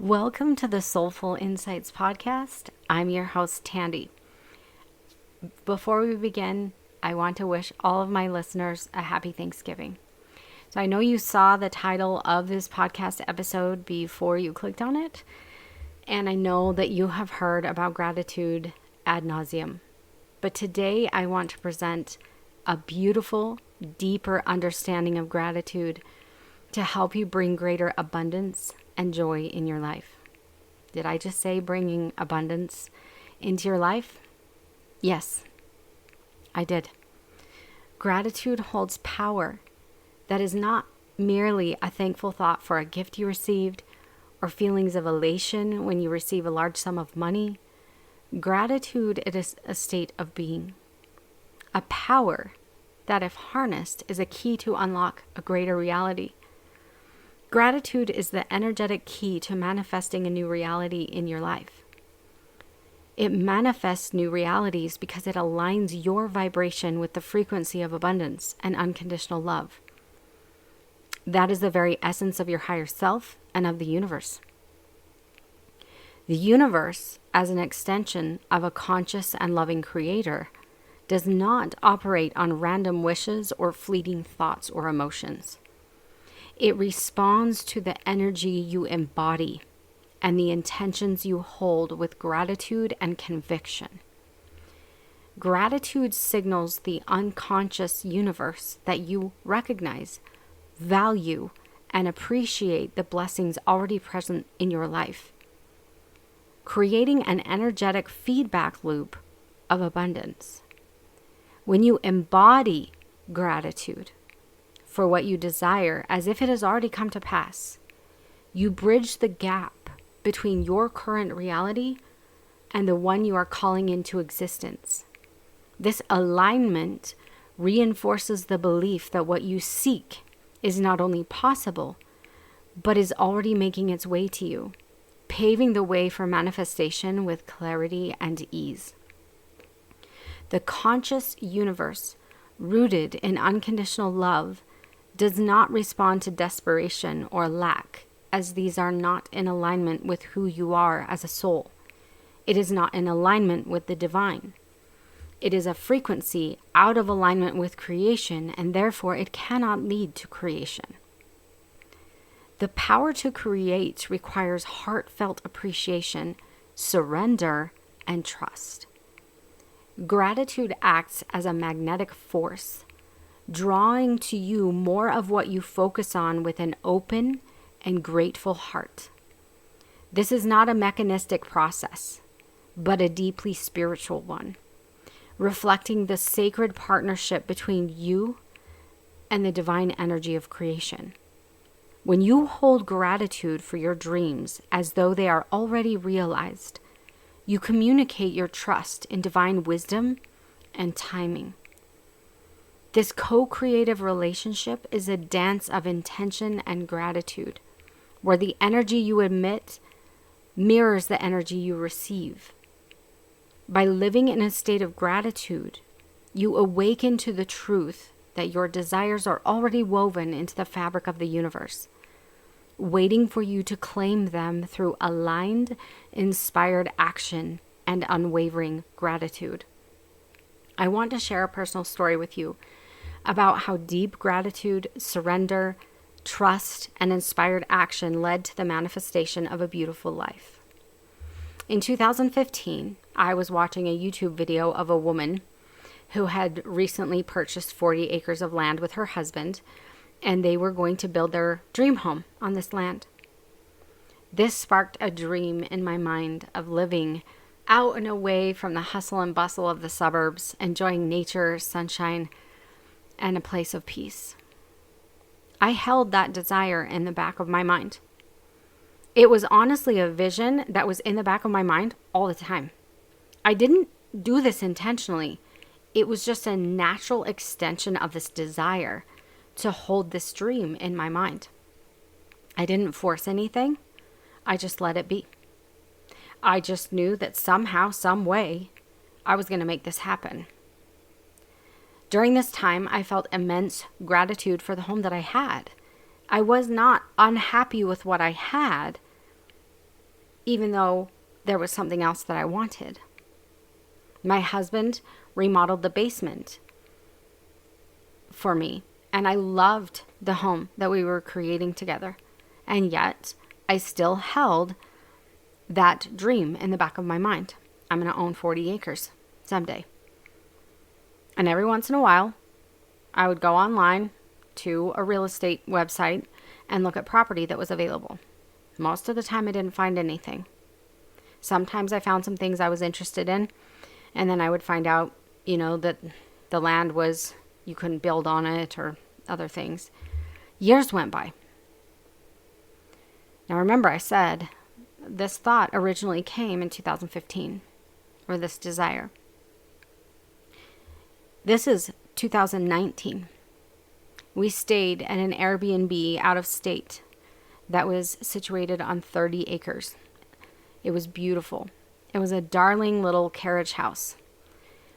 Welcome to the Soulful Insights podcast. I'm your host, Tandy. Before we begin, I want to wish all of my listeners a happy Thanksgiving. So I know you saw the title of this podcast episode before you clicked on it, and I know that you have heard about gratitude ad nauseum. But today I want to present a beautiful, deeper understanding of gratitude to help you bring greater abundance and joy in your life. Did I just say bringing abundance into your life? Yes, I did. Gratitude holds power that is not merely a thankful thought for a gift you received or feelings of elation when you receive a large sum of money. Gratitude is a state of being, a power that, if harnessed, is a key to unlock a greater reality. Gratitude is the energetic key to manifesting a new reality in your life. It manifests new realities because it aligns your vibration with the frequency of abundance and unconditional love. That is the very essence of your higher self and of the universe. The universe, as an extension of a conscious and loving creator, does not operate on random wishes or fleeting thoughts or emotions. It responds to the energy you embody and the intentions you hold with gratitude and conviction. Gratitude signals the unconscious universe that you recognize, value, and appreciate the blessings already present in your life, creating an energetic feedback loop of abundance. When you embody gratitude for what you desire as if it has already come to pass, you bridge the gap between your current reality and the one you are calling into existence. This alignment reinforces the belief that what you seek is not only possible, but is already making its way to you, paving the way for manifestation with clarity and ease. The conscious universe, rooted in unconditional love, does not respond to desperation or lack, as these are not in alignment with who you are as a soul. It is not in alignment with the divine. It is a frequency out of alignment with creation, and therefore it cannot lead to creation. The power to create requires heartfelt appreciation, surrender, and trust. Gratitude acts as a magnetic force, drawing to you more of what you focus on with an open and grateful heart. This is not a mechanistic process, but a deeply spiritual one, reflecting the sacred partnership between you and the divine energy of creation. When you hold gratitude for your dreams as though they are already realized, you communicate your trust in divine wisdom and timing. This co-creative relationship is a dance of intention and gratitude, where the energy you emit mirrors the energy you receive. By living in a state of gratitude, you awaken to the truth that your desires are already woven into the fabric of the universe, waiting for you to claim them through aligned, inspired action and unwavering gratitude. I want to share a personal story with you about how deep gratitude, surrender, trust, and inspired action led to the manifestation of a beautiful life. In 2015, I was watching a YouTube video of a woman who had recently purchased 40 acres of land with her husband, and they were going to build their dream home on this land. This sparked a dream in my mind of living out and away from the hustle and bustle of the suburbs, enjoying nature, sunshine, and a place of peace. I held that desire in the back of my mind. It was honestly a vision that was in the back of my mind all the time. I didn't do this intentionally. It was just a natural extension of this desire to hold this dream in my mind. I didn't force anything. I just let it be. I just knew that somehow, some way, I was going to make this happen. During this time, I felt immense gratitude for the home that I had. I was not unhappy with what I had, even though there was something else that I wanted. My husband remodeled the basement for me, and I loved the home that we were creating together. And yet, I still held that dream in the back of my mind. I'm going to own 40 acres someday. And every once in a while, I would go online to a real estate website and look at property that was available. Most of the time, I didn't find anything. Sometimes I found some things I was interested in, and then I would find out, that the land was, you couldn't build on it or other things. Years went by. Now remember, I said this thought originally came in 2015, or this desire. This is 2019. We stayed at an Airbnb out of state that was situated on 30 acres. It was beautiful. It was a darling little carriage house.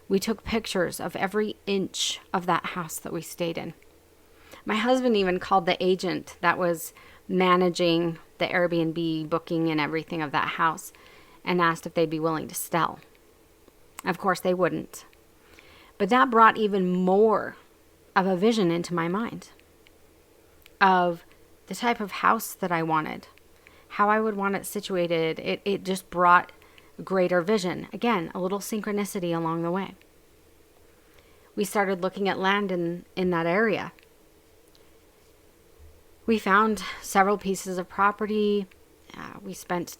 We took pictures of every inch of that house that we stayed in. My husband even called the agent that was managing the Airbnb booking and everything of that house and asked if they'd be willing to sell. Of course, they wouldn't. But that brought even more of a vision into my mind of the type of house that I wanted, how I would want it situated. It just brought greater vision. Again, a little synchronicity along the way. We started looking at land in that area. We found several pieces of property. We spent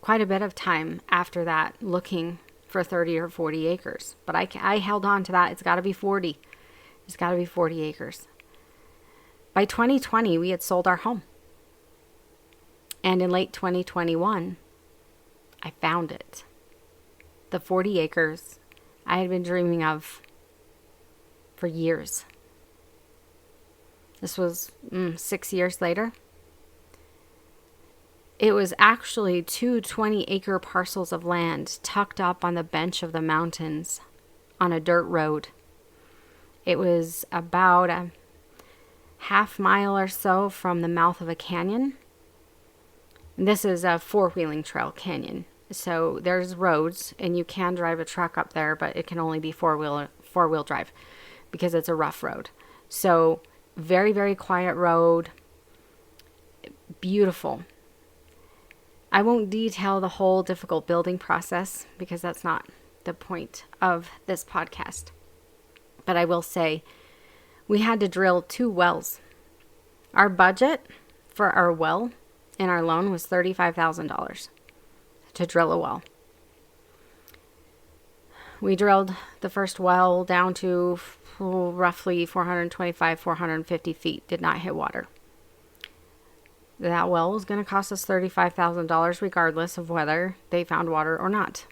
quite a bit of time after that looking for 30 or 40 acres. But I held on to that. It's got to be 40. It's got to be 40 acres. By 2020, we had sold our home. And in late 2021, I found it. The 40 acres I had been dreaming of for years. This was 6 years later. It was actually 2 20-acre parcels of land tucked up on the bench of the mountains on a dirt road. It was about a half mile or so from the mouth of a canyon. And this is a four-wheeling trail canyon. So there's roads, and you can drive a truck up there, but it can only be four-wheel drive because it's a rough road. So very, very quiet road. Beautiful. I won't detail the whole difficult building process because that's not the point of this podcast. But I will say we had to drill 2 wells. Our budget for our well in our loan was $35,000 to drill a well. We drilled the first well down to roughly 425, 450 feet, did not hit water. That well was going to cost us $35,000 regardless of whether they found water or not.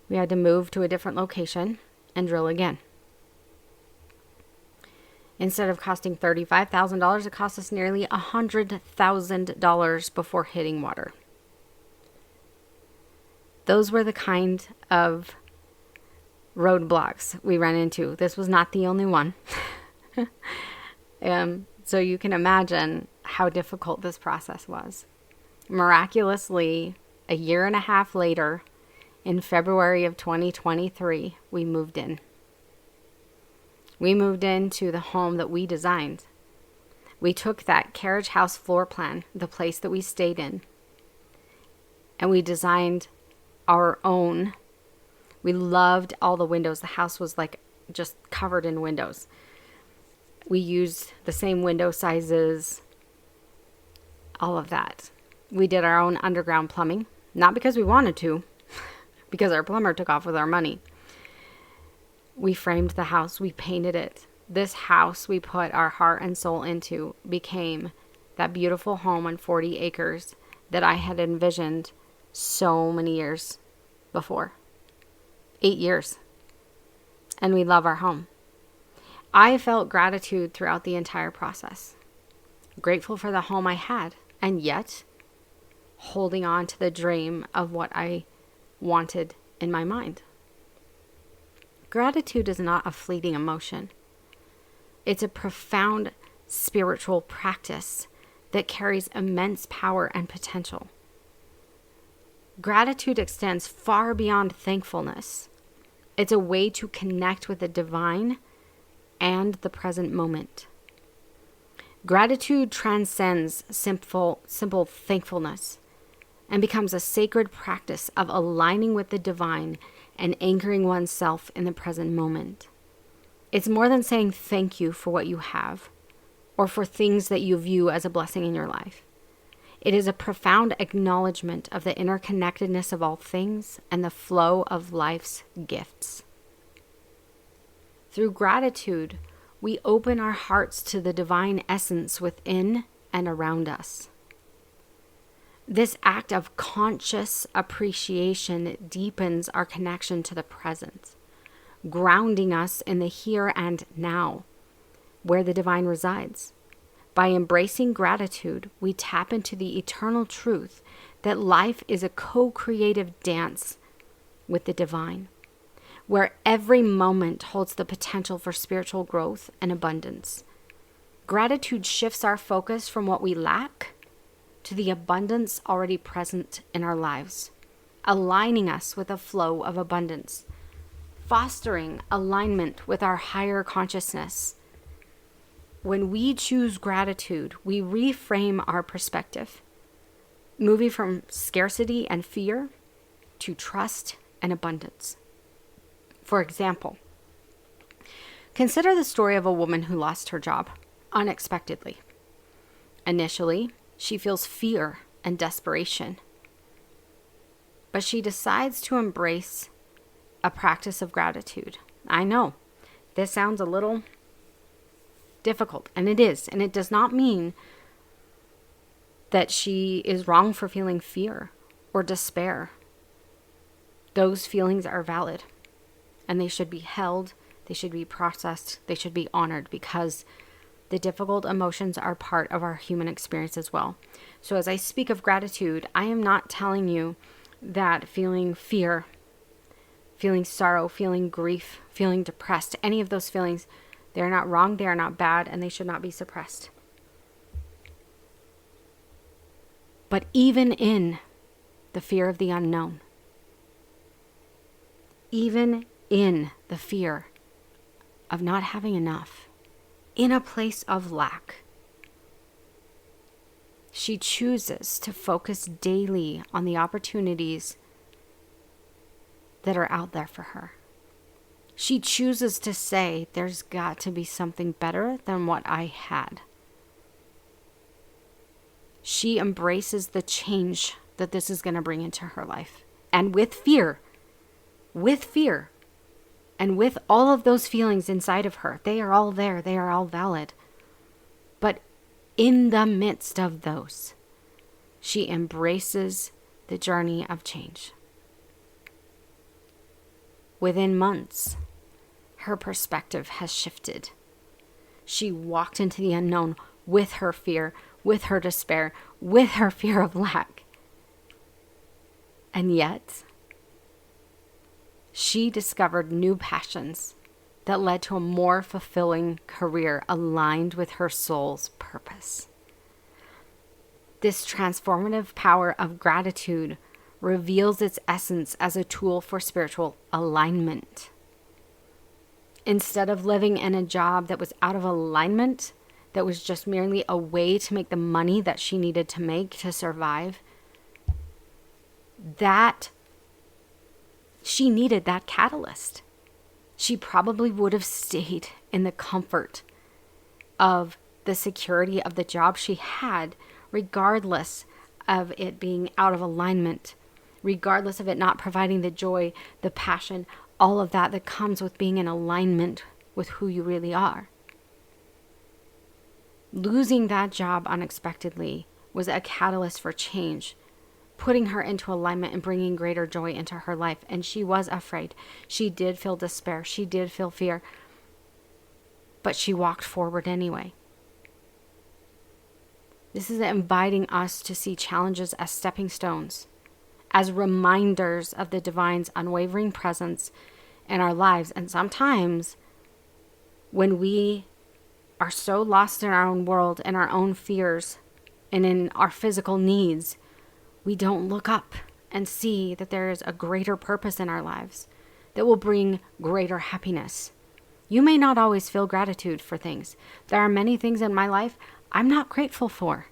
We had to move to a different location and drill again. Instead of costing $35,000, it cost us nearly $100,000 before hitting water. Those were the kind of roadblocks we ran into. This was not the only one. So you can imagine how difficult this process was. Miraculously, a year and a half later, in February of 2023, we moved in. We moved into the home that we designed. We took that carriage house floor plan, the place that we stayed in, and we designed our own. We loved all the windows. The house was like just covered in windows. We used the same window sizes, all of that. We did our own underground plumbing, not because we wanted to, because our plumber took off with our money. We framed the house. We painted it. This house we put our heart and soul into became that beautiful home on 40 acres that I had envisioned so many years before. 8 years. And we love our home. I felt gratitude throughout the entire process. Grateful for the home I had, and yet holding on to the dream of what I wanted in my mind. Gratitude is not a fleeting emotion. It's a profound spiritual practice that carries immense power and potential. Gratitude extends far beyond thankfulness. It's a way to connect with the divine and the present moment. Gratitude transcends simple thankfulness and becomes a sacred practice of aligning with the divine and anchoring oneself in the present moment. It's more than saying thank you for what you have or for things that you view as a blessing in your life. It is a profound acknowledgement of the interconnectedness of all things and the flow of life's gifts. Through gratitude, we open our hearts to the divine essence within and around us. This act of conscious appreciation deepens our connection to the present, grounding us in the here and now, where the divine resides. By embracing gratitude, we tap into the eternal truth that life is a co-creative dance with the divine, where every moment holds the potential for spiritual growth and abundance. Gratitude shifts our focus from what we lack to the abundance already present in our lives, aligning us with a flow of abundance, fostering alignment with our higher consciousness. When we choose gratitude, we reframe our perspective, moving from scarcity and fear to trust and abundance. For example, consider the story of a woman who lost her job unexpectedly. Initially, she feels fear and desperation, but she decides to embrace a practice of gratitude. I know, this sounds a little difficult, and it is, and it does not mean that she is wrong for feeling fear or despair. Those feelings are valid, and they should be held, they should be processed, they should be honored, because the difficult emotions are part of our human experience as well. So as I speak of gratitude, I am not telling you that feeling fear, feeling sorrow, feeling grief, feeling depressed, any of those feelings, they are not wrong, they are not bad, and they should not be suppressed. But even in the fear of the unknown, even in the fear of not having enough, in a place of lack, she chooses to focus daily on the opportunities that are out there for her. She chooses to say, there's got to be something better than what I had. She embraces the change that this is going to bring into her life. And with fear, and with all of those feelings inside of her, they are all there, they are all valid. But in the midst of those, she embraces the journey of change. Within months, her perspective has shifted. She walked into the unknown with her fear, with her despair, with her fear of lack. And yet, she discovered new passions that led to a more fulfilling career aligned with her soul's purpose. This transformative power of gratitude reveals its essence as a tool for spiritual alignment. Instead of living in a job that was out of alignment, that was just merely a way to make the money that she needed to make to survive, that she needed that catalyst. She probably would have stayed in the comfort of the security of the job she had, regardless of it being out of alignment, regardless of it not providing the joy, the passion, all of that comes with being in alignment with who you really are. Losing that job unexpectedly was a catalyst for change, putting her into alignment and bringing greater joy into her life. And she was afraid. She did feel despair. She did feel fear. But she walked forward anyway. This is inviting us to see challenges as stepping stones, as reminders of the divine's unwavering presence in our lives. And sometimes when we are so lost in our own world and our own fears and in our physical needs, we don't look up and see that there is a greater purpose in our lives that will bring greater happiness. You may not always feel gratitude for things. There are many things in my life I'm not grateful for,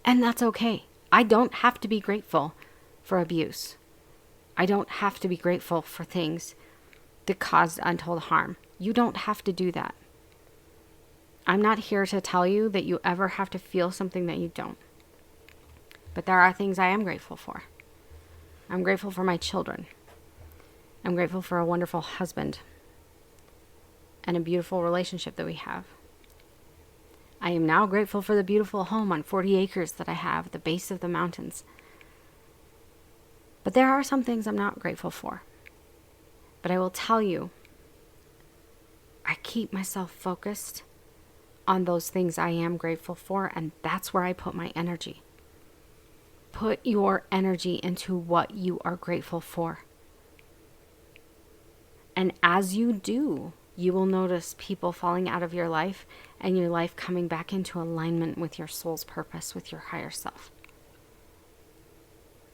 and that's okay. I don't have to be grateful for abuse. I don't have to be grateful for things that caused untold harm. You don't have to do that. I'm not here to tell you that you ever have to feel something that you don't. But there are things I am grateful for. I'm grateful for my children. I'm grateful for a wonderful husband and a beautiful relationship that we have. I am now grateful for the beautiful home on 40 acres that I have at the base of the mountains. But there are some things I'm not grateful for. But I will tell you, I keep myself focused on those things I am grateful for, and that's where I put my energy. Put your energy into what you are grateful for. And as you do, you will notice people falling out of your life and your life coming back into alignment with your soul's purpose, with your higher self.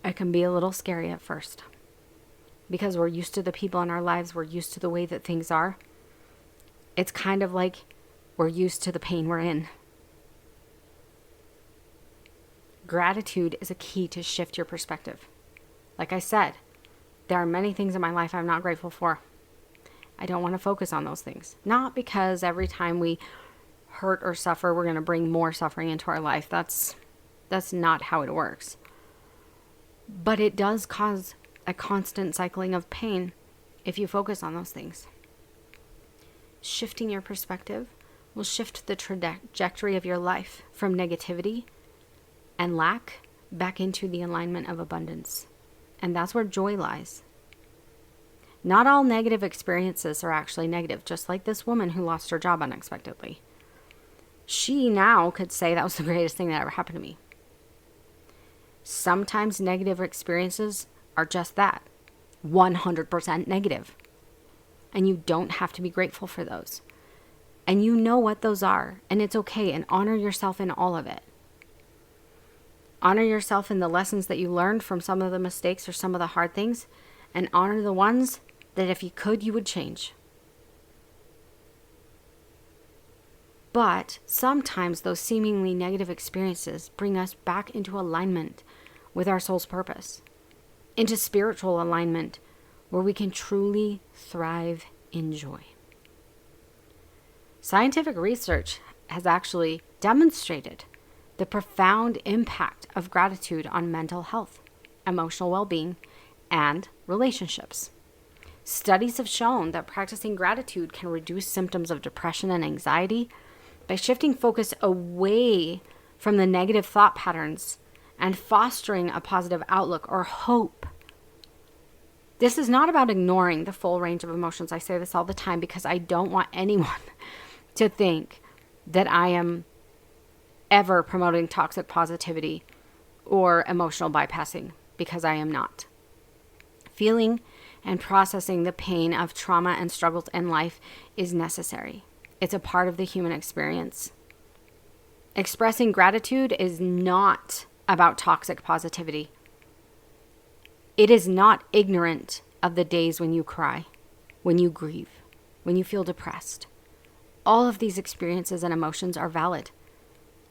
It can be a little scary at first because we're used to the people in our lives. We're used to the way that things are. It's kind of like we're used to the pain we're in. Gratitude is a key to shift your perspective. Like I said, there are many things in my life I'm not grateful for. I don't want to focus on those things. Not because every time we hurt or suffer, we're going to bring more suffering into our life. That's not how it works. But it does cause a constant cycling of pain if you focus on those things. Shifting your perspective will shift the trajectory of your life from negativity and lack back into the alignment of abundance. And that's where joy lies. Not all negative experiences are actually negative, just like this woman who lost her job unexpectedly. She now could say that was the greatest thing that ever happened to me. Sometimes negative experiences are just that, 100% negative. And you don't have to be grateful for those. And you know what those are, and it's okay, and honor yourself in all of it. Honor yourself in the lessons that you learned from some of the mistakes or some of the hard things, and honor the ones that if you could, you would change. But sometimes those seemingly negative experiences bring us back into alignment with our soul's purpose, into spiritual alignment where we can truly thrive in joy. Scientific research has actually demonstrated the profound impact of gratitude on mental health, emotional well-being, and relationships. Studies have shown that practicing gratitude can reduce symptoms of depression and anxiety by shifting focus away from the negative thought patterns and fostering a positive outlook or hope. This is not about ignoring the full range of emotions. I say this all the time because I don't want anyone to think that I am ever promoting toxic positivity or emotional bypassing, because I am not. Feeling and processing the pain of trauma and struggles in life is necessary. It's a part of the human experience. Expressing gratitude is not about toxic positivity. It is not ignorant of the days when you cry, when you grieve, when you feel depressed. All of these experiences and emotions are valid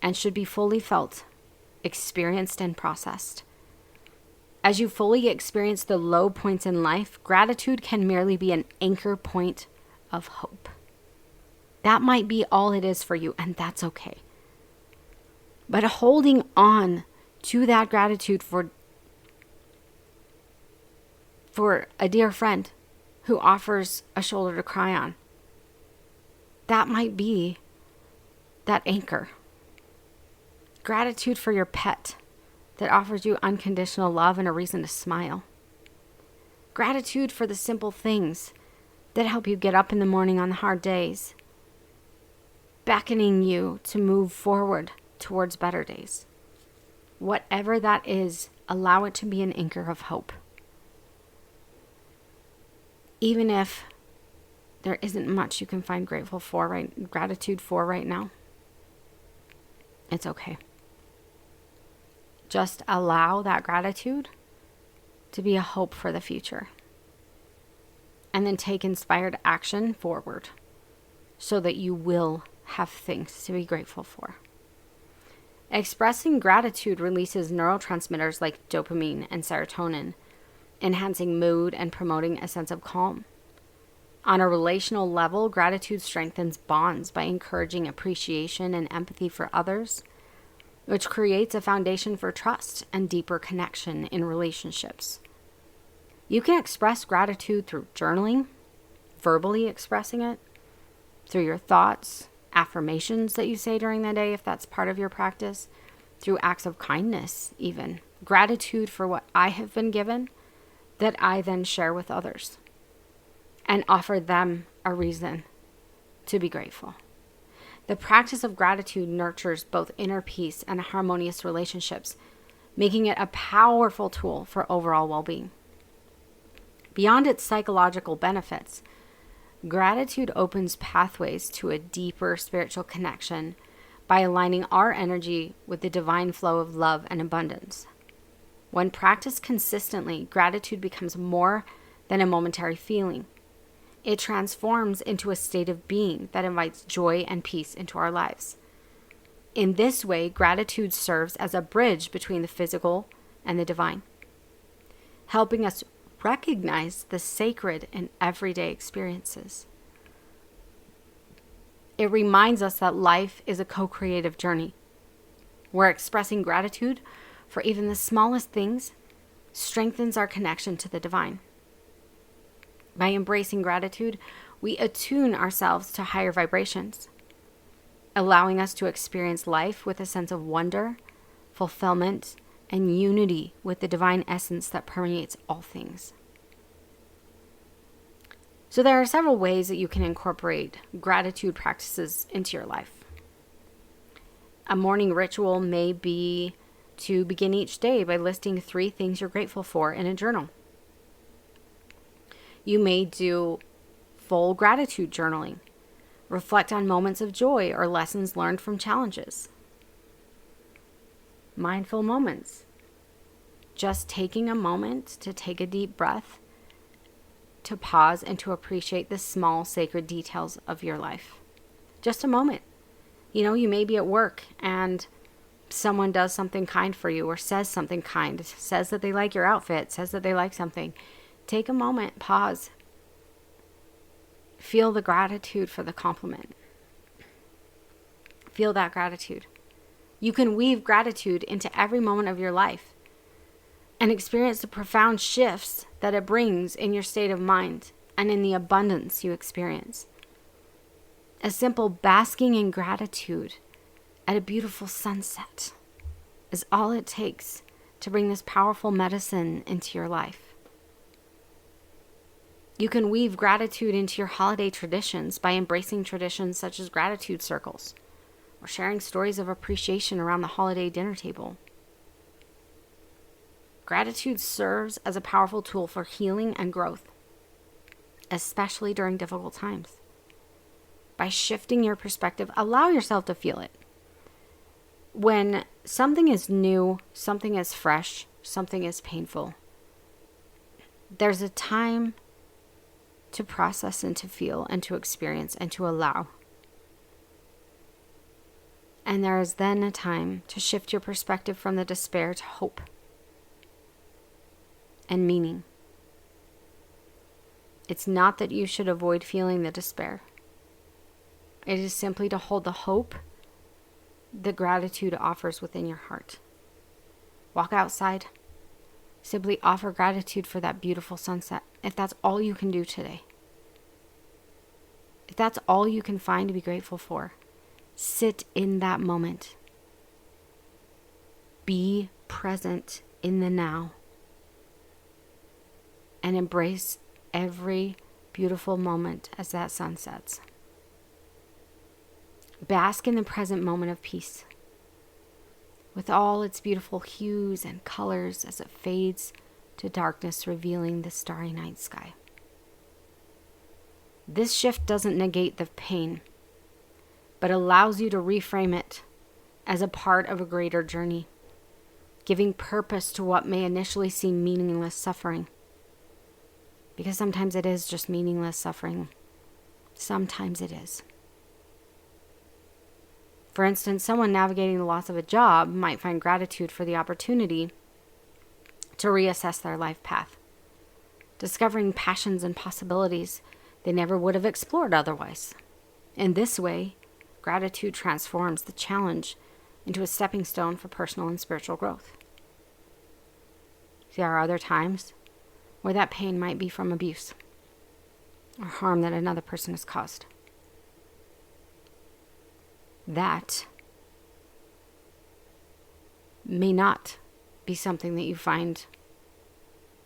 and should be fully felt, experienced, and processed. As you fully experience the low points in life, gratitude can merely be an anchor point of hope. That might be all it is for you, and that's okay. But holding on to that gratitude for a dear friend who offers a shoulder to cry on, that might be that anchor. Gratitude for your pet that offers you unconditional love and a reason to smile. Gratitude for the simple things that help you get up in the morning on the hard days, beckoning you to move forward towards better days. Whatever that is, allow it to be an anchor of hope. Even if there isn't much you can find gratitude for right now, it's okay. Just allow that gratitude to be a hope for the future. And then take inspired action forward so that you will have things to be grateful for. Expressing gratitude releases neurotransmitters like dopamine and serotonin, enhancing mood and promoting a sense of calm. On a relational level, gratitude strengthens bonds by encouraging appreciation and empathy for others, which creates a foundation for trust and deeper connection in relationships. You can express gratitude through journaling, verbally expressing it, through your thoughts, affirmations that you say during the day, if that's part of your practice, through acts of kindness even. Gratitude for what I have been given that I then share with others and offer them a reason to be grateful. The practice of gratitude nurtures both inner peace and harmonious relationships, making it a powerful tool for overall well-being. Beyond its psychological benefits, gratitude opens pathways to a deeper spiritual connection by aligning our energy with the divine flow of love and abundance. When practiced consistently, gratitude becomes more than a momentary feeling. It transforms into a state of being that invites joy and peace into our lives. In this way, gratitude serves as a bridge between the physical and the divine, helping us recognize the sacred in everyday experiences. It reminds us that life is a co-creative journey, where expressing gratitude for even the smallest things strengthens our connection to the divine. By embracing gratitude, we attune ourselves to higher vibrations, allowing us to experience life with a sense of wonder, fulfillment, and unity with the divine essence that permeates all things. So there are several ways that you can incorporate gratitude practices into your life. A morning ritual may be to begin each day by listing 3 things you're grateful for in a journal. You may do full gratitude journaling. Reflect on moments of joy or lessons learned from challenges. Mindful moments. Just taking a moment to take a deep breath, to pause and to appreciate the small sacred details of your life. Just a moment. You may be at work and someone does something kind for you or says something kind, says that they like your outfit, says that they like something. Take a moment, pause. Feel the gratitude for the compliment. Feel that gratitude. You can weave gratitude into every moment of your life and experience the profound shifts that it brings in your state of mind and in the abundance you experience. A simple basking in gratitude at a beautiful sunset is all it takes to bring this powerful medicine into your life. You can weave gratitude into your holiday traditions by embracing traditions such as gratitude circles or sharing stories of appreciation around the holiday dinner table. Gratitude serves as a powerful tool for healing and growth, especially during difficult times. By shifting your perspective, allow yourself to feel it. When something is new, something is fresh, something is painful, there's a time to process and to feel and to experience and to allow. And there is then a time to shift your perspective from the despair to hope and meaning. It's not that you should avoid feeling the despair. It is simply to hold the hope that gratitude offers within your heart. Walk outside. Simply offer gratitude for that beautiful sunset, if that's all you can do today. If that's all you can find to be grateful for, sit in that moment. Be present in the now. And embrace every beautiful moment as that sun sets. Bask in the present moment of peace, with all its beautiful hues and colors as it fades to darkness, revealing the starry night sky. This shift doesn't negate the pain, but allows you to reframe it as a part of a greater journey. giving purpose to what may initially seem meaningless suffering. Because sometimes it is just meaningless suffering. Sometimes it is. For instance, someone navigating the loss of a job might find gratitude for the opportunity to reassess their life path, discovering passions and possibilities they never would have explored otherwise. In this way, gratitude transforms the challenge into a stepping stone for personal and spiritual growth. There are other times where that pain might be from abuse or harm that another person has caused. That may not be something that you find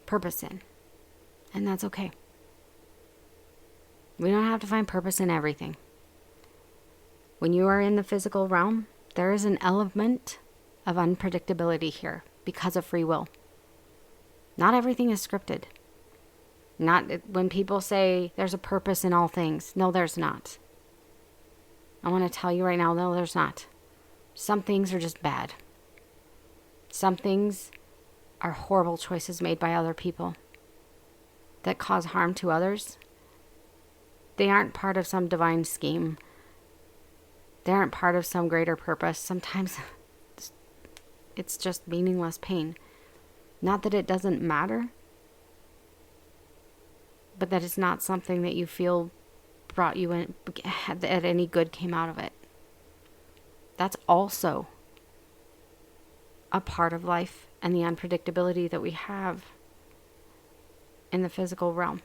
purpose in, and that's okay. We don't have to find purpose in everything. When you are in the physical realm, there is an element of unpredictability here because of free will. Not everything is scripted. Not when people say there's a purpose in all things. No, there's not. I want to tell you right now, no, there's not. Some things are just bad. Some things are horrible choices made by other people that cause harm to others. They aren't part of some divine scheme. They aren't part of some greater purpose. Sometimes it's just meaningless pain. Not that it doesn't matter, but that it's not something that you feel brought you in, that any good came out of it. That's also a part of life and the unpredictability that we have in the physical realm,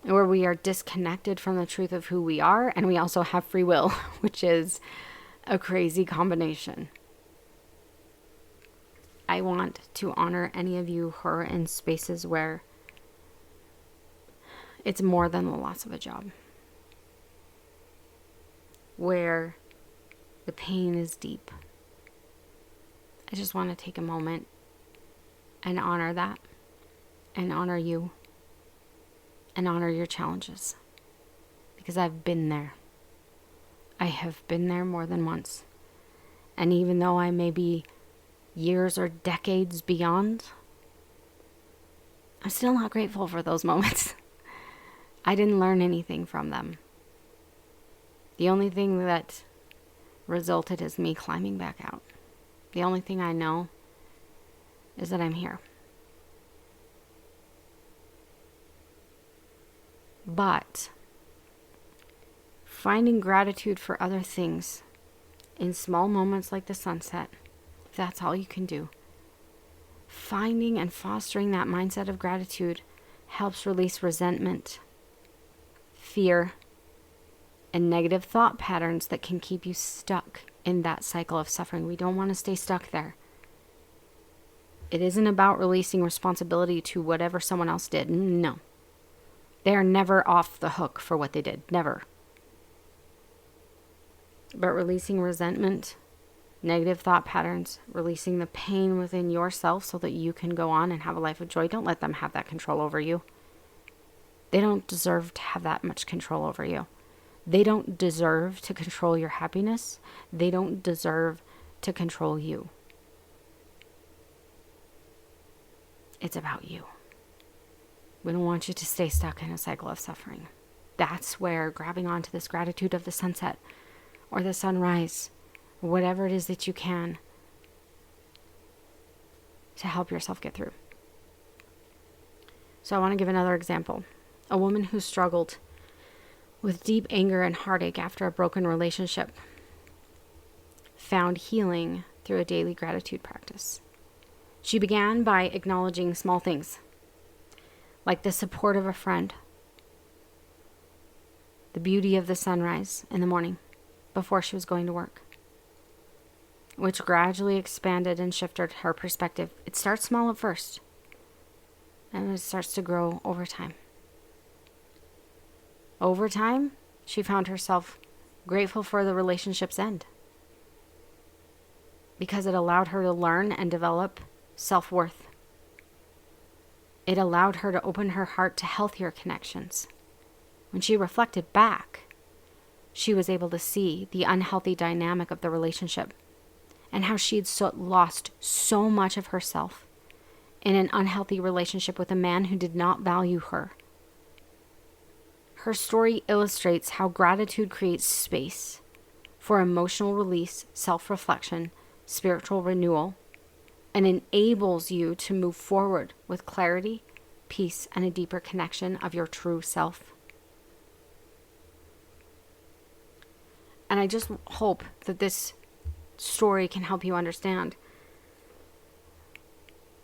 where we are disconnected from the truth of who we are, and we also have free will, which is a crazy combination. I want to honor any of you who are in spaces where it's more than the loss of a job, where the pain is deep. I just want to take a moment and honor that, and honor you, and honor your challenges, because I've been there. I have been there more than once. And even though I may be years or decades beyond, I'm still not grateful for those moments. I didn't learn anything from them. The only thing that resulted is me climbing back out. The only thing I know is that I'm here. But finding gratitude for other things in small moments like the sunset, if that's all you can do, finding and fostering that mindset of gratitude helps release resentment, fear, and negative thought patterns that can keep you stuck in that cycle of suffering. We don't want to stay stuck there. It isn't about releasing responsibility to whatever someone else did. No. They are never off the hook for what they did. Never. But releasing resentment, negative thought patterns, releasing the pain within yourself so that you can go on and have a life of joy. Don't let them have that control over you. They don't deserve to have that much control over you. They don't deserve to control your happiness. They don't deserve to control you. It's about you. We don't want you to stay stuck in a cycle of suffering. That's where grabbing onto this gratitude of the sunset or the sunrise, or whatever it is that you can to help yourself get through. So I want to give another example. A woman who struggled with deep anger and heartache after a broken relationship found healing through a daily gratitude practice. She began by acknowledging small things, like the support of a friend, the beauty of the sunrise in the morning before she was going to work, which gradually expanded and shifted her perspective. It starts small at first, and it starts to grow over time. Over time, she found herself grateful for the relationship's end because it allowed her to learn and develop self-worth. It allowed her to open her heart to healthier connections. When she reflected back, she was able to see the unhealthy dynamic of the relationship and how she had lost so much of herself in an unhealthy relationship with a man who did not value her. Her story illustrates how gratitude creates space for emotional release, self-reflection, spiritual renewal, and enables you to move forward with clarity, peace, and a deeper connection of your true self. And I just hope that this story can help you understand.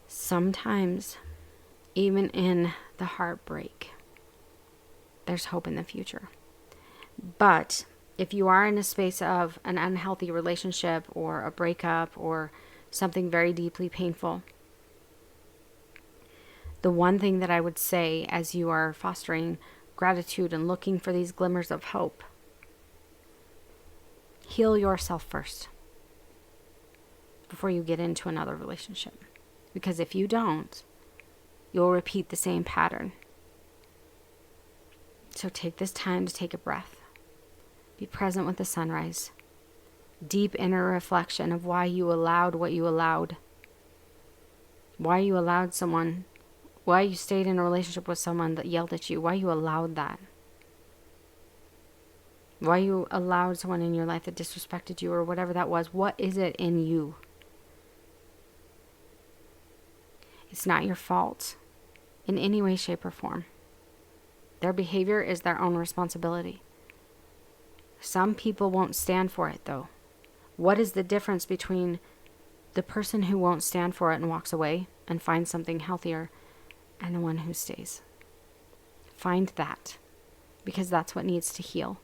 Sometimes, even in the heartbreak, there's hope in the future. But if you are in a space of an unhealthy relationship or a breakup or something very deeply painful, the one thing that I would say as you are fostering gratitude and looking for these glimmers of hope, heal yourself first before you get into another relationship. Because if you don't, you'll repeat the same pattern. So take this time to take a breath. Be present with the sunrise. Deep inner reflection of why you allowed what you allowed. Why you allowed someone, why you stayed in a relationship with someone that yelled at you. Why you allowed that. Why you allowed someone in your life that disrespected you or whatever that was. What is it in you? It's not your fault in any way, shape, or form. Their behavior is their own responsibility. Some people won't stand for it, though. What is the difference between the person who won't stand for it and walks away and finds something healthier and the one who stays? Find that, because that's what needs to heal.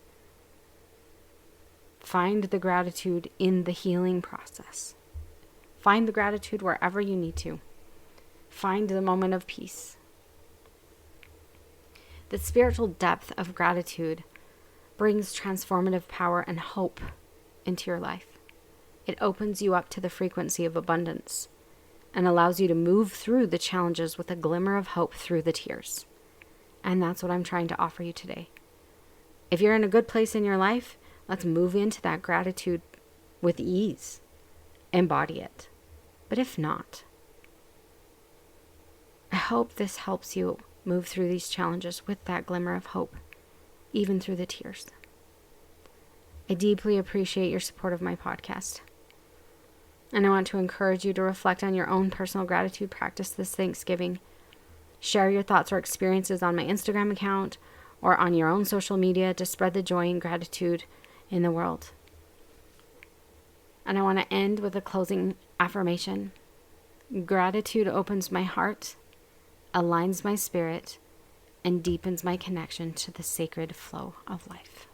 Find the gratitude in the healing process. Find the gratitude wherever you need to. Find the moment of peace. The spiritual depth of gratitude brings transformative power and hope into your life. It opens you up to the frequency of abundance and allows you to move through the challenges with a glimmer of hope through the tears. And that's what I'm trying to offer you today. If you're in a good place in your life, let's move into that gratitude with ease. Embody it. But if not, I hope this helps you move through these challenges with that glimmer of hope, even through the tears. I deeply appreciate your support of my podcast. And I want to encourage you to reflect on your own personal gratitude practice this Thanksgiving. Share your thoughts or experiences on my Instagram account or on your own social media to spread the joy and gratitude in the world. And I want to end with a closing affirmation. Gratitude opens my heart, aligns my spirit, and deepens my connection to the sacred flow of life.